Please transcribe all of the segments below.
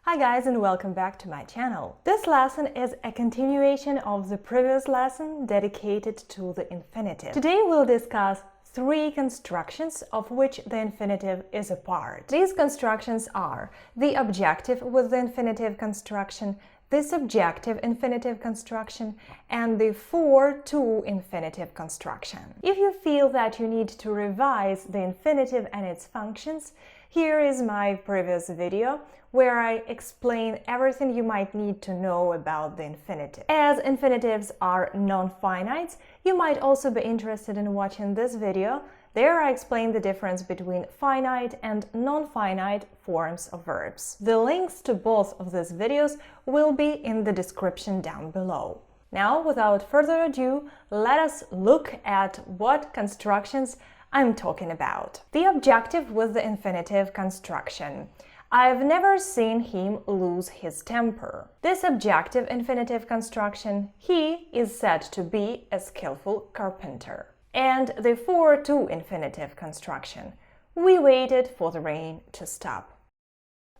Hi guys, and welcome back to my channel. This lesson is a continuation of the previous lesson dedicated to the infinitive. Today we'll discuss three constructions of which the infinitive is a part. These constructions are the objective with the infinitive construction, the subjective infinitive construction, and the for-to-infinitive construction. If you feel that you need to revise the infinitive and its functions, here is my previous video where I explain everything you might need to know about the infinitive. As infinitives are non-finite, you might also be interested in watching this video. There I explain the difference between finite and non-finite forms of verbs. The links to both of these videos will be in the description down below. Now, without further ado, let us look at what constructions I'm talking about. The objective with the infinitive construction. I've never seen him lose his temper. This objective infinitive construction, he is said to be a skillful carpenter. And the for-to-infinitive construction, we waited for the rain to stop.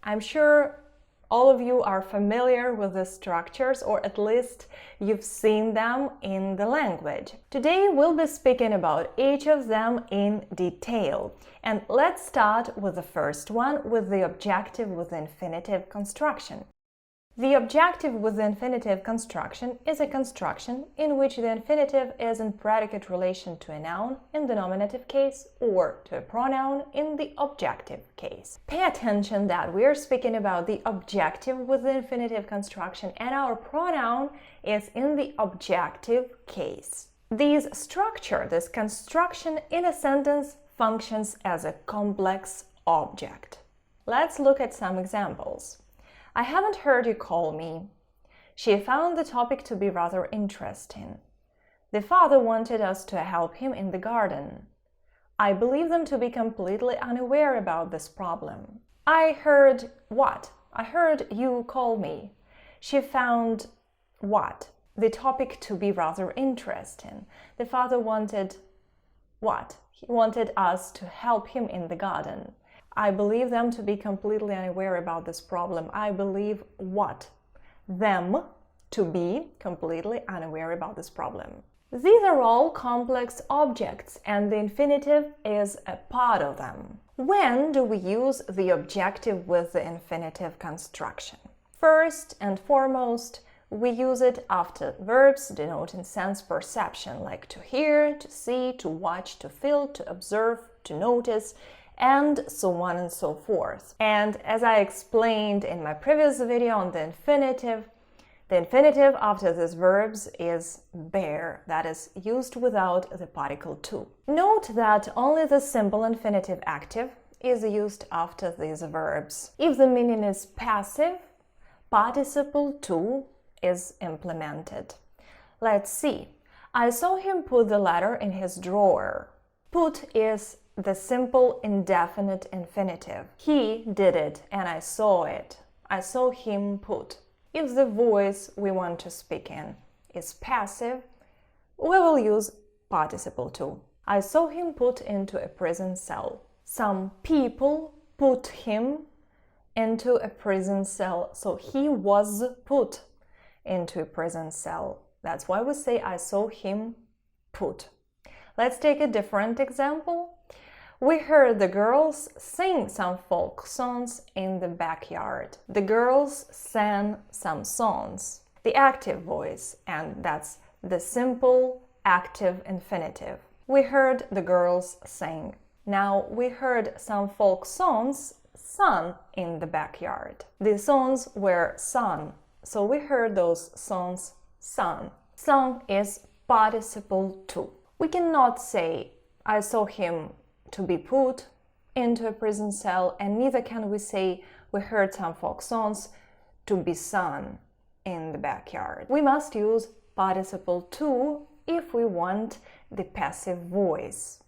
I'm sure all of you are familiar with the structures, or at least you've seen them in the language. Today we'll be speaking about each of them in detail. And let's start with the first one, with the objective with the infinitive construction. The objective with the infinitive construction is a construction in which the infinitive is in predicate relation to a noun in the nominative case or to a pronoun in the objective case. Pay attention that we are speaking about the objective with the infinitive construction and our pronoun is in the objective case. This construction in a sentence functions as a complex object. Let's look at some examples. I haven't heard you call me. She found the topic to be rather interesting. The father wanted us to help him in the garden. I believe them to be completely unaware about this problem. I heard what? I heard you call me. She found what? The topic to be rather interesting. The father wanted what? He wanted us to help him in the garden. I believe them to be completely unaware about this problem. I believe what? Them to be completely unaware about this problem. These are all complex objects, and the infinitive is a part of them. When do we use the objective with the infinitive construction? First and foremost, we use it after verbs denoting sense perception, like to hear, to see, to watch, to feel, to observe, to notice, and so on and so forth. And as I explained in my previous video on the infinitive after these verbs is bear, that is used without the particle to. Note that only the simple infinitive active is used after these verbs. If the meaning is passive, participle to is implemented. Let's see. I saw him put the letter in his drawer. Put is the simple indefinite infinitive. He did it and I saw it. I saw him put. If the voice we want to speak in is passive, we will use participle to. I saw him put into a prison cell. Some people put him into a prison cell, so he was put into a prison cell. That's why we say I saw him put. Let's take a different example. We heard the girls sing some folk songs in the backyard. The girls sang some songs. The active voice, and that's the simple active infinitive. We heard the girls sing. Now we heard some folk songs sung in the backyard. The songs were sung, so we heard those songs sung. Sung is participle to. We cannot say I saw him to be put into a prison cell, and neither can we say we heard some folk songs to be sung in the backyard. We must use participle to if we want the passive voice.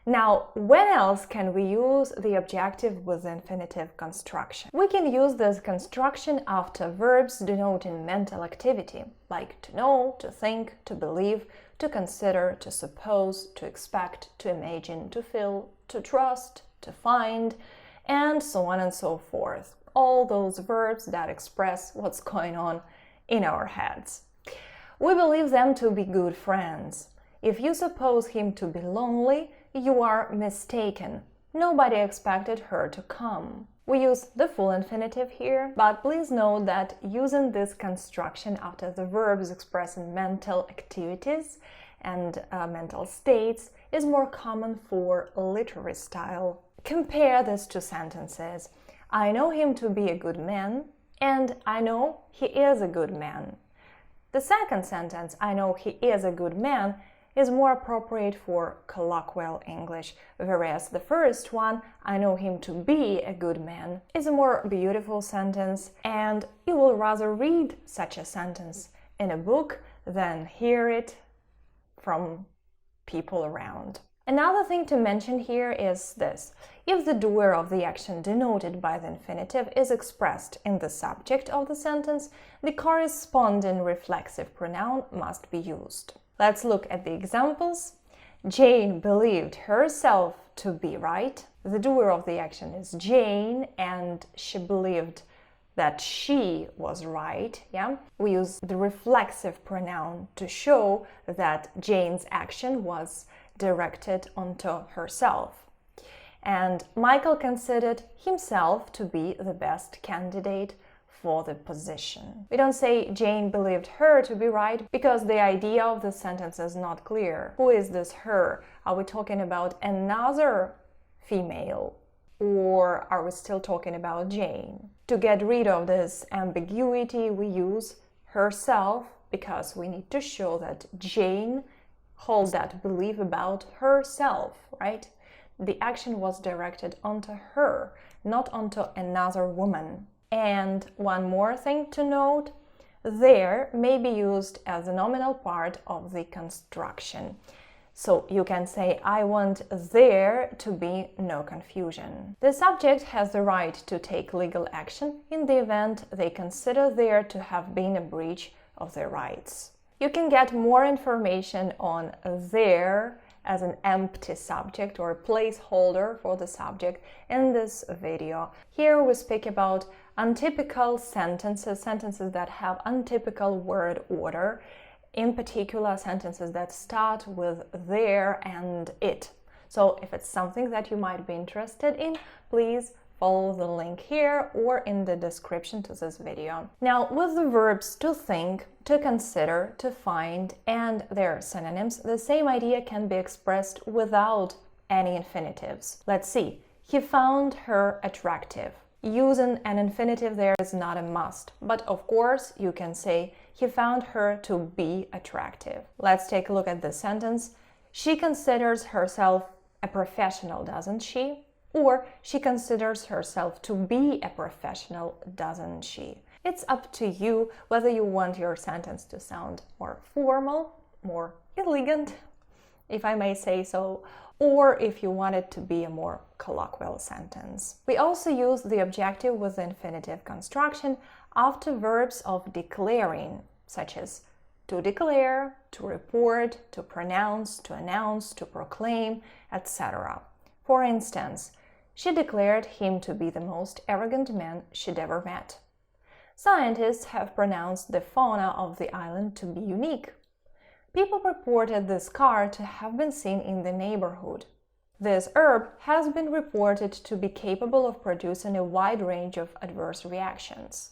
Now, when else can we use the objective with the infinitive construction? We can use this construction after verbs denoting mental activity, like to know, to think, to believe, to consider, to suppose, to expect, to imagine, to feel, to trust, to find, and so on and so forth. all those verbs that express what's going on in our heads. We believe them to be good friends. If you suppose him to be lonely, you are mistaken. Nobody expected her to come. We use the full infinitive here, but please note that using this construction after the verbs expressing mental activities and mental states is more common for literary style. Compare these two sentences. I know him to be a good man, and I know he is a good man. The second sentence, I know he is a good man, is more appropriate for colloquial English, whereas the first one, I know him to be a good man, is a more beautiful sentence, and you will rather read such a sentence in a book than hear it from people around. Another thing to mention here is this. If the doer of the action denoted by the infinitive is expressed in the subject of the sentence, the corresponding reflexive pronoun must be used. Let's look at the examples. Jane believed herself to be right. The doer of the action is Jane, and she believed that she was right. Yeah? We use the reflexive pronoun to show that Jane's action was directed onto herself. And Michael considered himself to be the best candidate for the position. We don't say Jane believed her to be right because the idea of the sentence is not clear. Who is this her? Are we talking about another female? Or are we still talking about Jane? To get rid of this ambiguity, we use herself because we need to show that Jane holds that belief about herself, right? The action was directed onto her, not onto another woman. And one more thing to note, there may be used as a nominal part of the construction. So you can say, I want there to be no confusion. The subject has the right to take legal action in the event they consider there to have been a breach of their rights. You can get more information on there as an empty subject or a placeholder for the subject in this video. Here we speak about untypical sentences, sentences that have untypical word order, in particular sentences that start with there and it. So if it's something that you might be interested in, please follow the link here or in the description to this video. Now, with the verbs to think, to consider, to find, and their synonyms, the same idea can be expressed without any infinitives. Let's see. He found her attractive. Using an infinitive there is not a must, but of course you can say he found her to be attractive. Let's take a look at this sentence. She considers herself a professional, doesn't she? Or she considers herself to be a professional, doesn't she? It's up to you whether you want your sentence to sound more formal, more elegant, if I may say so, or if you want it to be a more colloquial sentence. We also use the objective with the infinitive construction after verbs of declaring, such as to declare, to report, to pronounce, to announce, to proclaim, etc. For instance, she declared him to be the most arrogant man she'd ever met. Scientists have pronounced the fauna of the island to be unique. People reported this car to have been seen in the neighborhood. This herb has been reported to be capable of producing a wide range of adverse reactions.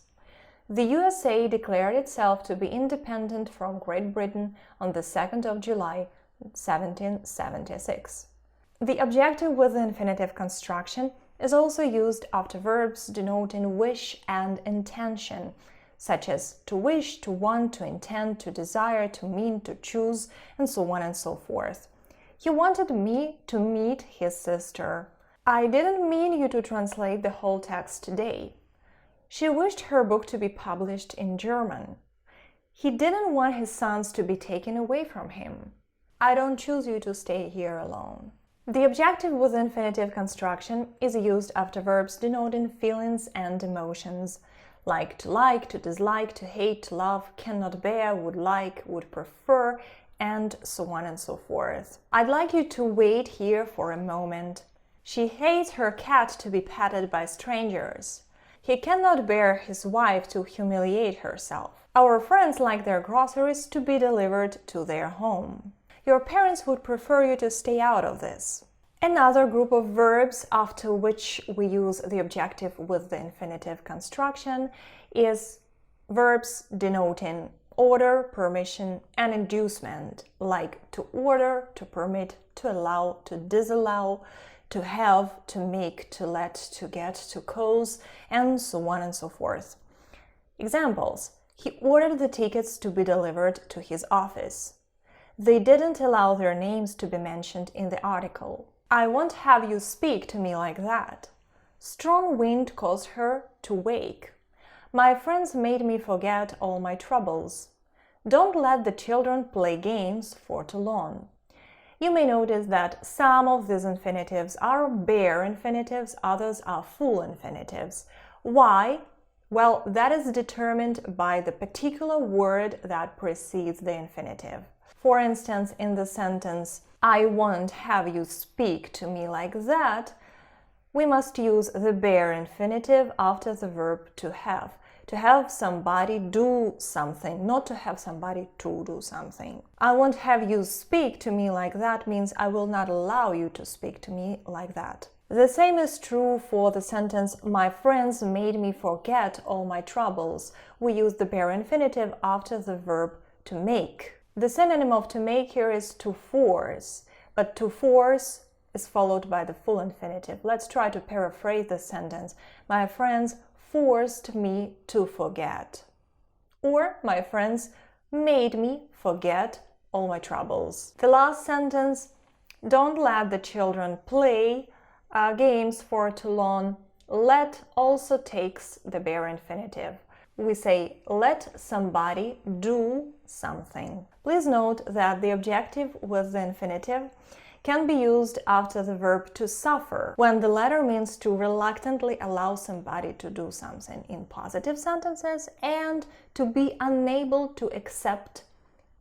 The USA declared itself to be independent from Great Britain on the 2nd of July, 1776. The objective with the infinitive construction is also used after verbs denoting wish and intention, such as to wish, to want, to intend, to desire, to mean, to choose, and so on and so forth. He wanted me to meet his sister. I didn't mean you to translate the whole text today. She wished her book to be published in German. He didn't want his sons to be taken away from him. I don't choose you to stay here alone. The objective with the infinitive construction is used after verbs denoting feelings and emotions, like, to dislike, to hate, to love, cannot bear, would like, would prefer, and so on and so forth. I'd like you to wait here for a moment. She hates her cat to be petted by strangers. He cannot bear his wife to humiliate herself. Our friends like their groceries to be delivered to their home. Your parents would prefer you to stay out of this. Another group of verbs after which we use the objective with the infinitive construction is verbs denoting order, permission, and inducement, like to order, to permit, to allow, to disallow, to have, to make, to let, to get, to cause, and so on and so forth. Examples: he ordered the tickets to be delivered to his office. They didn't allow their names to be mentioned in the article. I won't have you speak to me like that. Strong wind caused her to wake. My friends made me forget all my troubles. Don't let the children play games for too long. You may notice that some of these infinitives are bare infinitives, others are full infinitives. Why? Well, that is determined by the particular word that precedes the infinitive. For instance, in the sentence, I won't have you speak to me like that, we must use the bare infinitive after the verb to have somebody do something, not to have somebody to do something. I won't have you speak to me like that means I will not allow you to speak to me like that. The same is true for the sentence, my friends made me forget all my troubles. We use the bare infinitive after the verb to make. The synonym of to make here is to force, but to force is followed by the full infinitive. Let's try to paraphrase the sentence. My friends forced me to forget. Or, my friends made me forget all my troubles. The last sentence, don't let the children play games for too long. Let also takes the bare infinitive. We say, let somebody do something. Please note that the objective with the infinitive can be used after the verb to suffer, when the latter means to reluctantly allow somebody to do something in positive sentences and to be unable to accept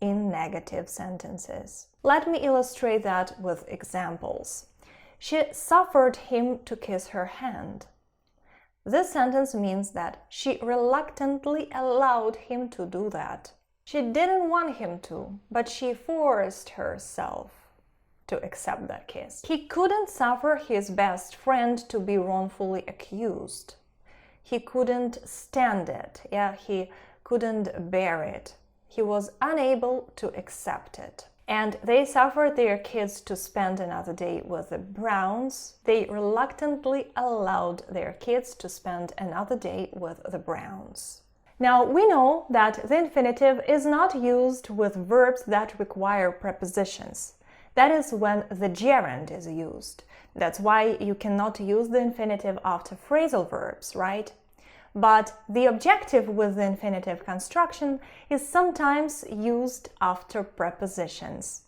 in negative sentences. Let me illustrate that with examples. She suffered him to kiss her hand. This sentence means that she reluctantly allowed him to do that. She didn't want him to, but she forced herself to accept that kiss. He couldn't suffer his best friend to be wrongfully accused. He couldn't stand it. He couldn't bear it. He was unable to accept it. And they suffered their kids to spend another day with the Browns. They reluctantly allowed their kids to spend another day with the Browns. Now, we know that the infinitive is not used with verbs that require prepositions. That is when the gerund is used. That's why you cannot use the infinitive after phrasal verbs, right? But the objective with the infinitive construction is sometimes used after prepositions.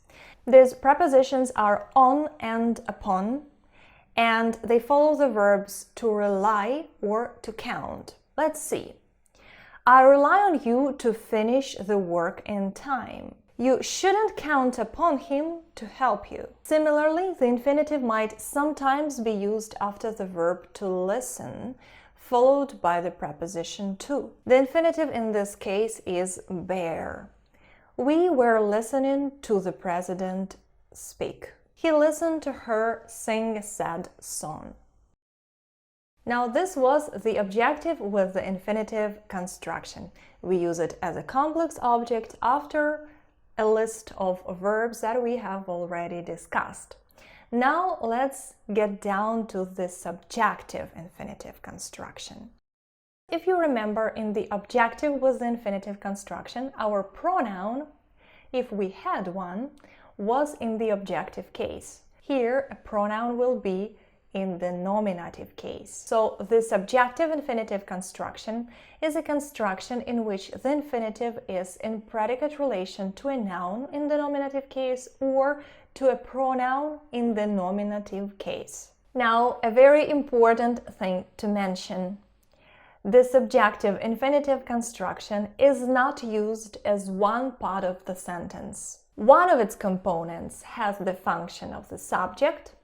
These prepositions are on and upon, and they follow the verbs to rely or to count. Let's see. I rely on you to finish the work in time. You shouldn't count upon him to help you. Similarly, the infinitive might sometimes be used after the verb to listen, followed by the preposition to. The infinitive in this case is bear. We were listening to the president speak. He listened to her sing a sad song. Now, this was the objective with the infinitive construction. We use it as a complex object after a list of verbs that we have already discussed. Now let's get down to the subjective infinitive construction. If you remember, in the objective with the infinitive construction, our pronoun, if we had one, was in the objective case. Here, a pronoun will be in the nominative case. So the subjective infinitive construction is a construction in which the infinitive is in predicate relation to a noun in the nominative case or to a pronoun in the nominative case. Now, a very important thing to mention. The subjective infinitive construction is not used as one part of the sentence. One of its components has the function of the subject,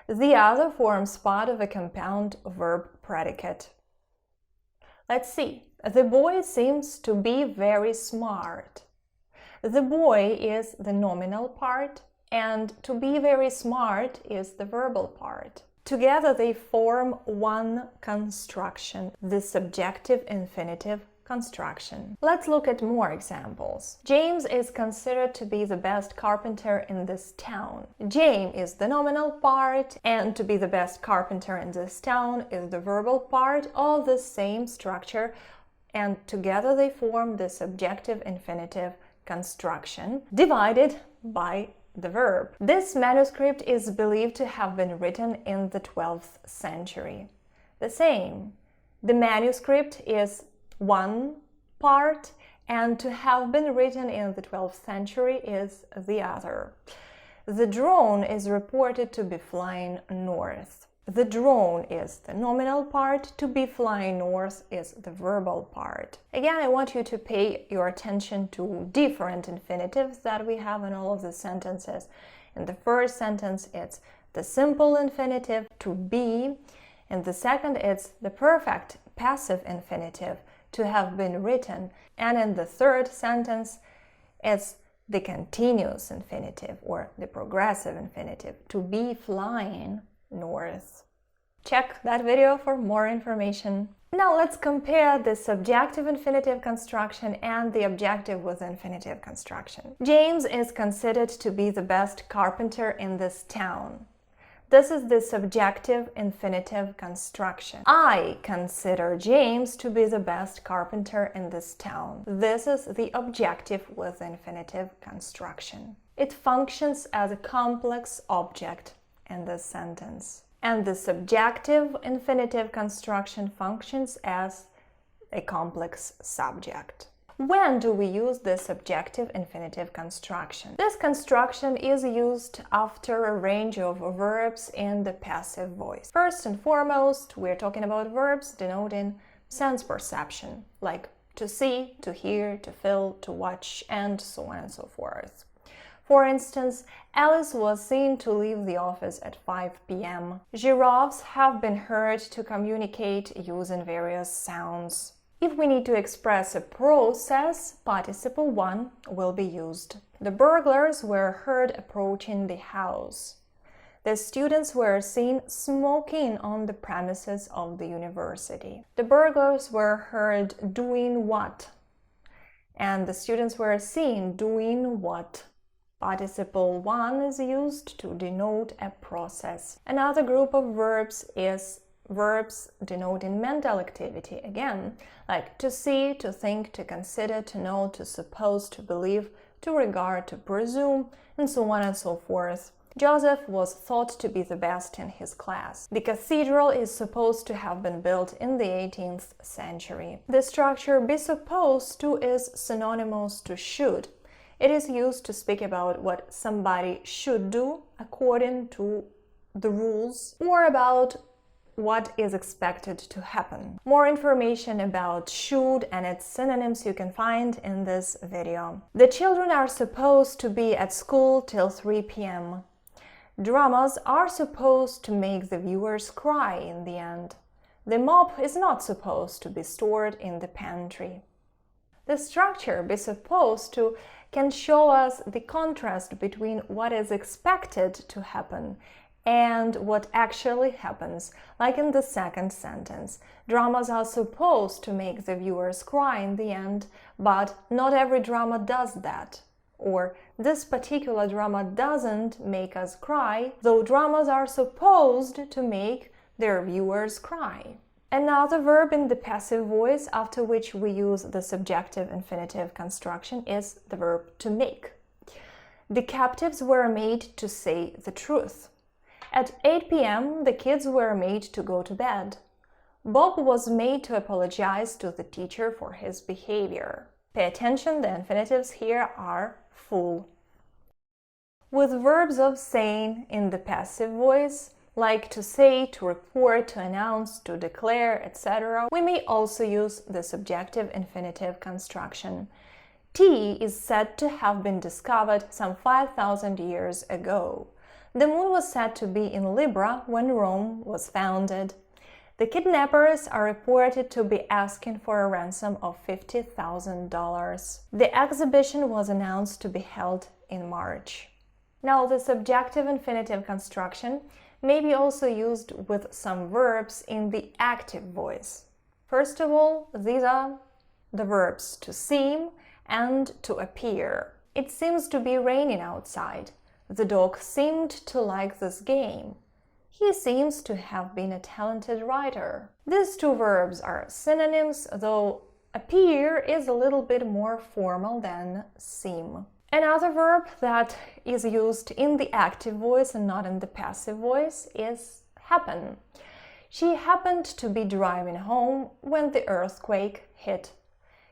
the other forms part of a compound verb predicate. Let's see. The boy seems to be very smart. The boy is the nominal part, and to be very smart is the verbal part. Together they form one construction, the subjective infinitive construction. Let's look at more examples. James is considered to be the best carpenter in this town. James is the nominal part, and to be the best carpenter in this town is the verbal part of the same structure, and together they form the subjective infinitive construction divided by the verb. This manuscript is believed to have been written in the 12th century. The same. The manuscript is one part, and to have been written in the 12th century is the other. The drone is reported to be flying north. The drone is the nominal part, to be flying north is the verbal part. Again, I want you to pay your attention to different infinitives that we have in all of the sentences. In the first sentence, it's the simple infinitive, to be. In the second, it's the perfect passive infinitive, to have been written. And in the third sentence, it's the continuous infinitive or the progressive infinitive, to be flying north. Check that video for more information. Now let's compare the subjective infinitive construction and the objective-with-the-infinitive construction. James is considered to be the best carpenter in this town. This is the subjective infinitive construction. I consider James to be the best carpenter in this town. This is the objective-with-the-infinitive construction. It functions as a complex object in this sentence. And the subjective infinitive construction functions as a complex subject. When do we use the subjective infinitive construction? This construction is used after a range of verbs in the passive voice. First and foremost, we're talking about verbs denoting sense perception, like to see, to hear, to feel, to watch, and so on and so forth. For instance, Alice was seen to leave the office at 5 p.m. Giraffes have been heard to communicate using various sounds. If we need to express a process, participle 1 will be used. The burglars were heard approaching the house. The students were seen smoking on the premises of the university. The burglars were heard doing what? And the students were seen doing what? Participle 1 is used to denote a process. Another group of verbs is verbs denoting mental activity, again, like to see, to think, to consider, to know, to suppose, to believe, to regard, to presume, and so on and so forth. Joseph was thought to be the best in his class. The cathedral is supposed to have been built in the 18th century. The structure be supposed to is synonymous to should. It is used to speak about what somebody should do according to the rules, or about what is expected to happen. More information about should and its synonyms you can find in this video. The children are supposed to be at school till 3 p.m. Dramas are supposed to make the viewers cry in the end. The mop is not supposed to be stored in the pantry. The structure be supposed to can show us the contrast between what is expected to happen and what actually happens, like in the second sentence. Dramas are supposed to make the viewers cry in the end, but not every drama does that. Or, this particular drama doesn't make us cry, though dramas are supposed to make their viewers cry. Another verb in the passive voice after which we use the subjective infinitive construction is the verb to make. The captives were made to say the truth. At 8 p.m., the kids were made to go to bed. Bob was made to apologize to the teacher for his behavior. Pay attention, the infinitives here are full. With verbs of saying in the passive voice, like to say, to report, to announce, to declare, etc., we may also use the subjective infinitive construction. Tea is said to have been discovered some 5,000 years ago. The moon was said to be in Libra when Rome was founded. The kidnappers are reported to be asking for a ransom of $50,000. The exhibition was announced to be held in March. Now, the subjective infinitive construction may be also used with some verbs in the active voice. First of all, these are the verbs to seem and to appear. It seems to be raining outside. The dog seemed to like this game. He seems to have been a talented writer. These two verbs are synonyms, though appear is a little bit more formal than seem. Another verb that is used in the active voice and not in the passive voice is happen. She happened to be driving home when the earthquake hit.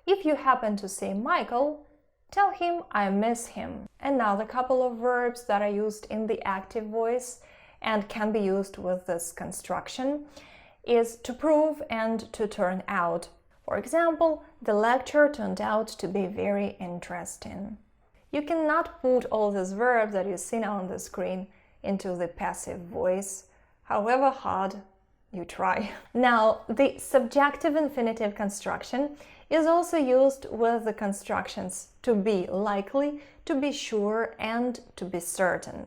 If you happen to say Michael, tell him I miss him. Another couple of verbs that are used in the active voice and can be used with this construction is to prove and to turn out. For example, the lecture turned out to be very interesting. You cannot put all these verbs that you see now on the screen into the passive voice, however hard you try. Now, the subjective infinitive construction is also used with the constructions to be likely, to be sure, and to be certain.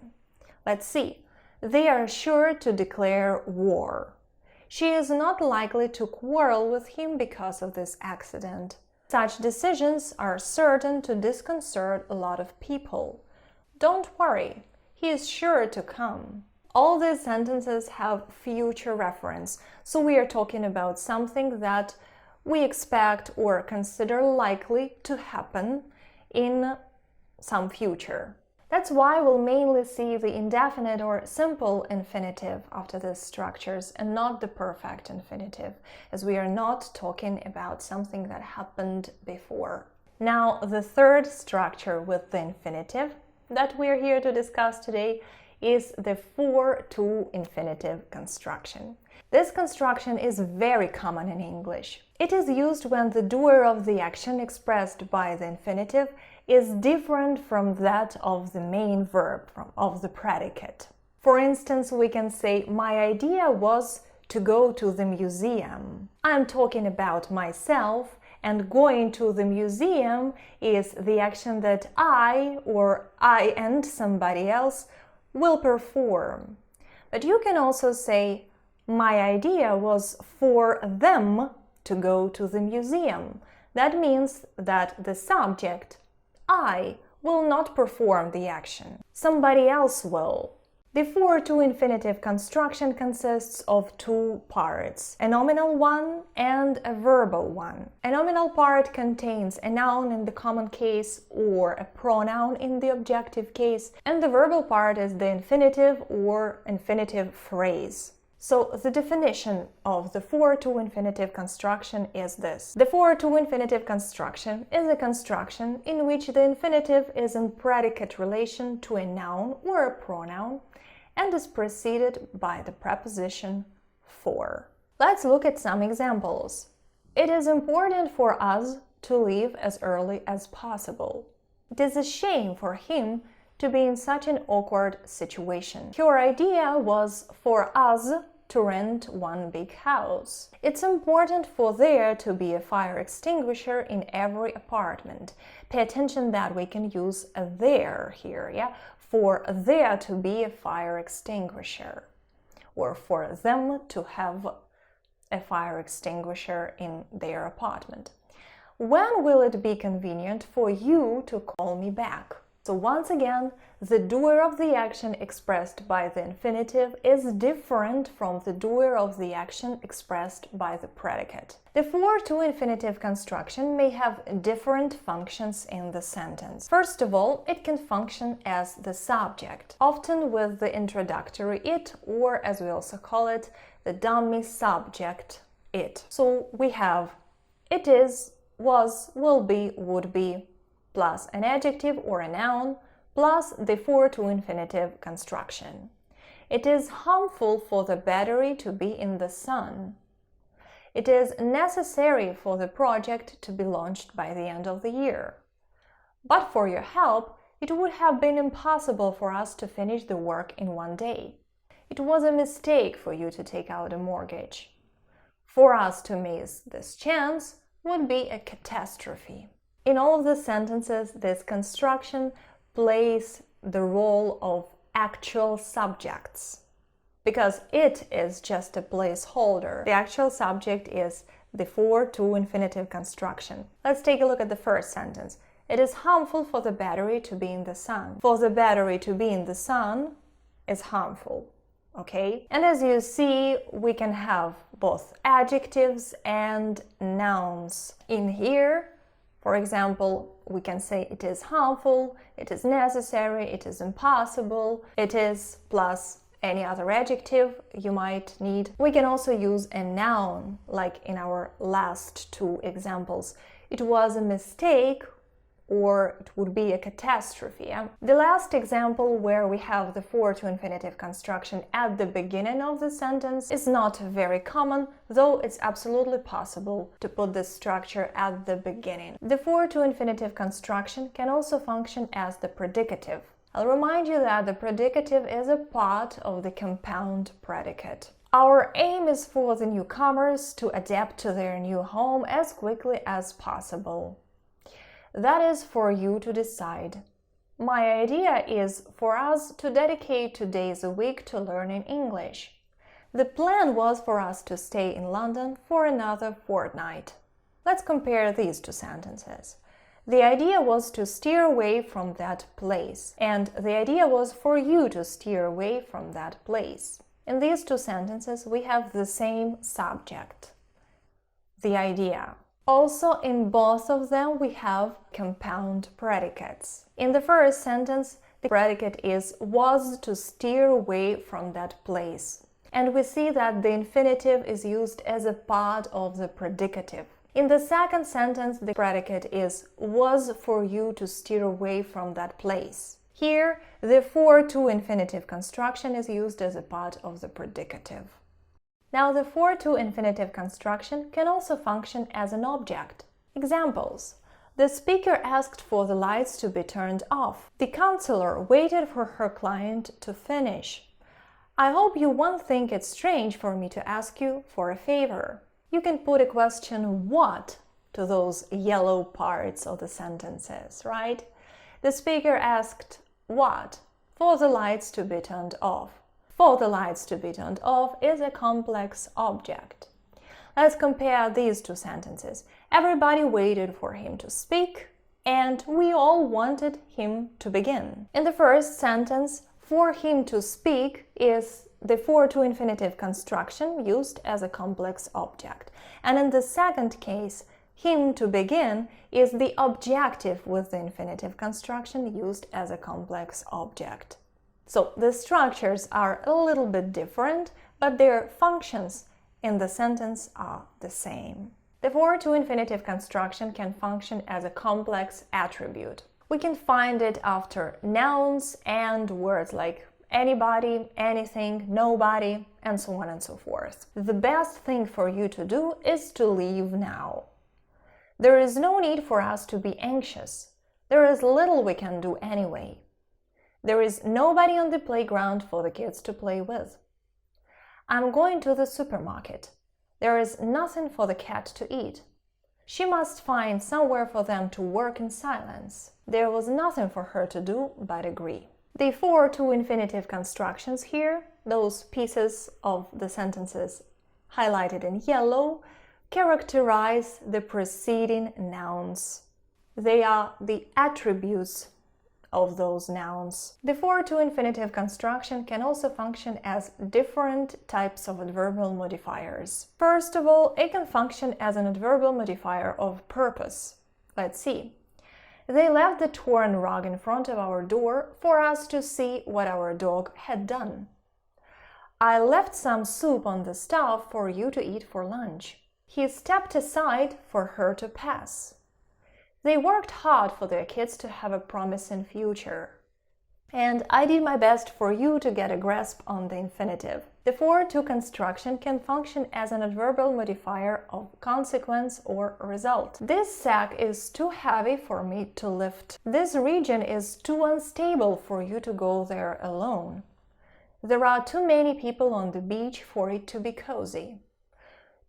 Let's see. They are sure to declare war. She is not likely to quarrel with him because of this accident. Such decisions are certain to disconcert a lot of people. Don't worry, he is sure to come. All these sentences have future reference, so we are talking about something that we expect or consider likely to happen in some future. That's why we'll mainly see the indefinite or simple infinitive after these structures and not the perfect infinitive, as we are not talking about something that happened before. Now, the third structure with the infinitive that we're here to discuss today is the For-To-Infinitive construction. This construction is very common in English. It is used when the doer of the action expressed by the infinitive is different from that of the main verb, of the predicate. For instance, we can say, my idea was to go to the museum. I'm talking about myself, and going to the museum is the action that I or I and somebody else will perform. But you can also say, my idea was for them to go to the museum. That means that the subject, I, will not perform the action. Somebody else will. The For-To-Infinitive construction consists of two parts, a nominal one and a verbal one. A nominal part contains a noun in the common case or a pronoun in the objective case, and the verbal part is the infinitive or infinitive phrase. So the definition of the For-To-Infinitive construction is this. The For-To-Infinitive construction is a construction in which the infinitive is in predicate relation to a noun or a pronoun and is preceded by the preposition for. Let's look at some examples. It is important for us to leave as early as possible. It is a shame for him to be in such an awkward situation. Her idea was for us to rent one big house. It's important for there to be a fire extinguisher in every apartment. Pay attention that we can use a there here, yeah? For there to be a fire extinguisher, or for them to have a fire extinguisher in their apartment. When will it be convenient for you to call me back? So once again, the doer of the action expressed by the infinitive is different from the doer of the action expressed by the predicate. The For-To-Infinitive construction may have different functions in the sentence. First of all, it can function as the subject, often with the introductory it, or as we also call it, the dummy subject it. So we have it is, was, will be, would be, plus an adjective or a noun, plus the For-To-Infinitive construction. It is harmful for the battery to be in the sun. It is necessary for the project to be launched by the end of the year. But for your help, it would have been impossible for us to finish the work in one day. It was a mistake for you to take out a mortgage. For us to miss this chance would be a catastrophe. In all of the sentences, this construction plays the role of actual subjects because it is just a placeholder. The actual subject is the for-to-infinitive construction. Let's take a look at the first sentence. It is harmful for the battery to be in the sun. For the battery to be in the sun is harmful. Okay? And as you see, we can have both adjectives and nouns in here. For example, we can say it is harmful, it is necessary, it is impossible, it is plus any other adjective you might need. We can also use a noun, like in our last two examples. It was a mistake, or it would be a catastrophe. Yeah? The last example, where we have the for-to-infinitive construction at the beginning of the sentence, is not very common, though it's absolutely possible to put this structure at the beginning. The for-to-infinitive construction can also function as the predicative. I'll remind you that the predicative is a part of the compound predicate. Our aim is for the newcomers to adapt to their new home as quickly as possible. That is for you to decide. My idea is for us to dedicate 2 days a week to learning English. The plan was for us to stay in London for another fortnight. Let's compare these two sentences. The idea was to steer away from that place, and the idea was for you to steer away from that place. In these two sentences, we have the same subject, the idea. Also, in both of them, we have compound predicates. In the first sentence, the predicate is was to steer away from that place. And we see that the infinitive is used as a part of the predicative. In the second sentence, the predicate is was for you to steer away from that place. Here, the for-to-infinitive construction is used as a part of the predicative. Now, the for-to-infinitive construction can also function as an object. Examples. The speaker asked for the lights to be turned off. The counselor waited for her client to finish. I hope you won't think it's strange for me to ask you for a favor. You can put a question "what" to those yellow parts of the sentences, right? The speaker asked what? For the lights to be turned off. For the lights to be turned off is a complex object. Let's compare these two sentences. Everybody waited for him to speak, and we all wanted him to begin. In the first sentence, for him to speak is the for-to-infinitive construction used as a complex object. And in the second case, him to begin is the objective with the infinitive construction used as a complex object. So the structures are a little bit different, but their functions in the sentence are the same. The for-to-infinitive construction can function as a complex attribute. We can find it after nouns and words like anybody, anything, nobody, and so on and so forth. The best thing for you to do is to leave now. There is no need for us to be anxious. There is little we can do anyway. There is nobody on the playground for the kids to play with. I'm going to the supermarket. There is nothing for the cat to eat. She must find somewhere for them to work in silence. There was nothing for her to do but agree. The for-to-infinitive constructions here, those pieces of the sentences highlighted in yellow, characterize the preceding nouns. They are the attributes of those nouns. The for-to-infinitive construction can also function as different types of adverbial modifiers. First of all, it can function as an adverbial modifier of purpose. Let's see. They left the torn rug in front of our door for us to see what our dog had done. I left some soup on the stove for you to eat for lunch. He stepped aside for her to pass. They worked hard for their kids to have a promising future. And I did my best for you to get a grasp on the infinitive. The for-to construction can function as an adverbial modifier of consequence or result. This sack is too heavy for me to lift. This region is too unstable for you to go there alone. There are too many people on the beach for it to be cozy.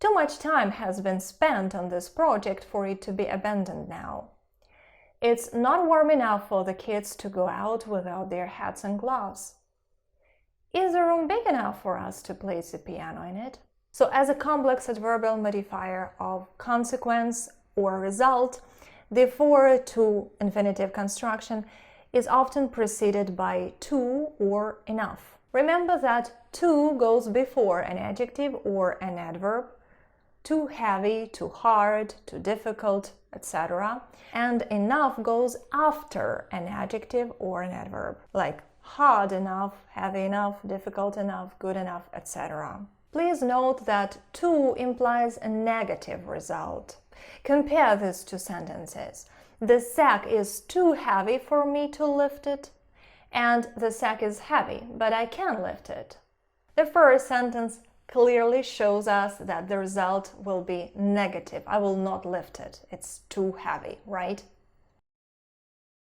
Too much time has been spent on this project for it to be abandoned now. It's not warm enough for the kids to go out without their hats and gloves. Is the room big enough for us to place the piano in it? So as a complex adverbial modifier of consequence or result, the for-to-infinitive construction is often preceded by to or enough. Remember that to goes before an adjective or an adverb, too heavy, too hard, too difficult, etc. And enough goes after an adjective or an adverb, like hard enough, heavy enough, difficult enough, good enough, etc. Please note that to implies a negative result. Compare these two sentences. The sack is too heavy for me to lift it, and the sack is heavy, but I can lift it. The first sentence clearly shows us that the result will be negative. I will not lift it. It's too heavy, right?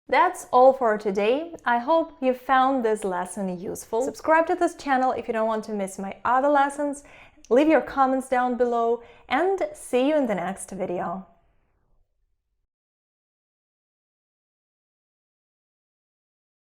That's all for today. I hope you found this lesson useful. Subscribe to this channel if you don't want to miss my other lessons. Leave your comments down below and see you in the next video.